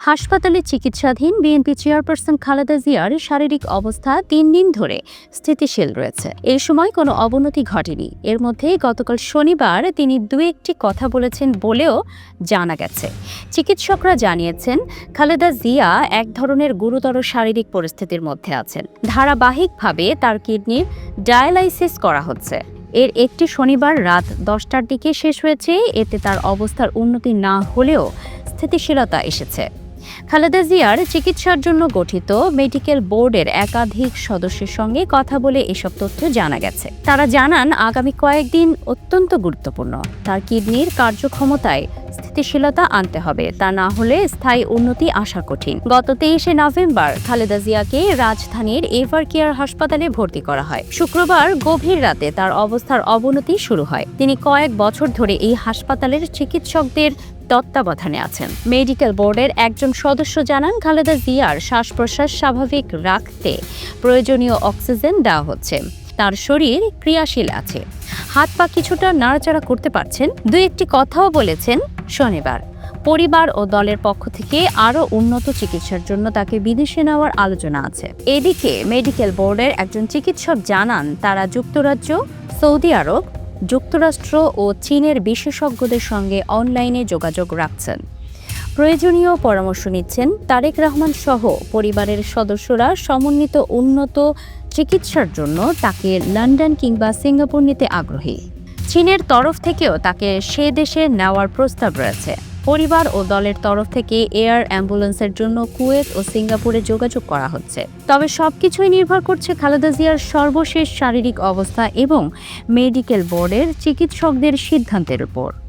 হাসপাতালে চিকিৎসাধীন BNP chairperson Khaleda জিয়ার শারীরিক অবস্থা ৩ দিন ধরে স্থিতিশীল রয়েছে। এই সময় কোনো অবনতি ঘটেনি। এর মধ্যে গতকাল শনিবার তিনি একটি কথা বলেছেন বলেও জানা গেছে। চিকিৎসকরা জানিয়েছেন, খালেদা জিয়া এক ধরনের গুরুতর শারীরিক পরিস্থিতির মধ্যে আছেন। ধারাবাহিকভাবে তার কিডনির ডায়ালাইসিস করা হচ্ছে। এর একটি শনিবার রাত 10টার দিকে শেষ হয়েছে। এতে তার অবস্থার উন্নতি না হলেও স্থিতিশীলতা এসেছে। খালেদা জিয়ার চিকিৎসার জন্য গঠিত মেডিকেল বোর্ডের একাধিক সদস্যের সঙ্গে কথা বলে এসব তথ্য জানা গেছে। তারা জানান, আগামী কয়েকদিন অত্যন্ত গুরুত্বপূর্ণ। তার কিডনির কার্যক্ষমতায় স্থিতিশীলতা আনতে হবে, তা না হলে স্থায়ী উন্নতি আসা কঠিন। গত 23শে নভেম্বর খালেদা জিয়াকে রাজধানীর এভার কেয়ার হাসপাতালে ভর্তি করা হয়। শুক্রবার গভীর রাতে তার অবস্থার অবনতি শুরু হয়। তিনি কয়েক বছর ধরে এই হাসপাতালের চিকিৎসকদের তত্ত্বাবধানে আছেন। মেডিকেল বোর্ডের একজন সদস্য জানান, খালেদা জিয়ার শ্বাস প্রশ্বাস স্বাভাবিক রাখতে প্রয়োজনীয় অক্সিজেন দেওয়া হচ্ছে। তার শরীর ক্রিয়াশীল আছে, হাত পা কিছুটা নাড়াচাড়া করতে পারছেন। একটি কথাও বলেছেন। শনিবার পরিবার ও দলের পক্ষ থেকে আরও উন্নত চিকিৎসার জন্য তাকে বিদেশে নেওয়ার আলোচনা আছে। এদিকে মেডিকেল বোর্ডের একজন চিকিৎসক জানান, তারা যুক্তরাজ্য, সৌদি আরব, যুক্তরাষ্ট্র ও চীনের বিশেষজ্ঞদের সঙ্গে অনলাইনে যোগাযোগ রাখছেন। প্রয়োজনীয় পরামর্শ নিচ্ছেন। তারেক রহমান সহ পরিবারের সদস্যরা সমন্বিত উন্নত চিকিৎসার জন্য তাকে লন্ডন কিংবা সিঙ্গাপুর নিতে আগ্রহী। চীনের তরফ থেকেও তাকে সে দেশে নেওয়ার প্রস্তাব রয়েছে। পরিবার ও দলের তরফ থেকে এয়ার অ্যাম্বুলেন্সের জন্য কুয়েত ও সিঙ্গাপুরে যোগাযোগ করা হচ্ছে। তবে সবকিছুই নির্ভর করছে খালেদা জিয়ার সর্বশেষ শারীরিক অবস্থা এবং মেডিকেল বোর্ডের চিকিৎসকদের সিদ্ধান্তের উপর।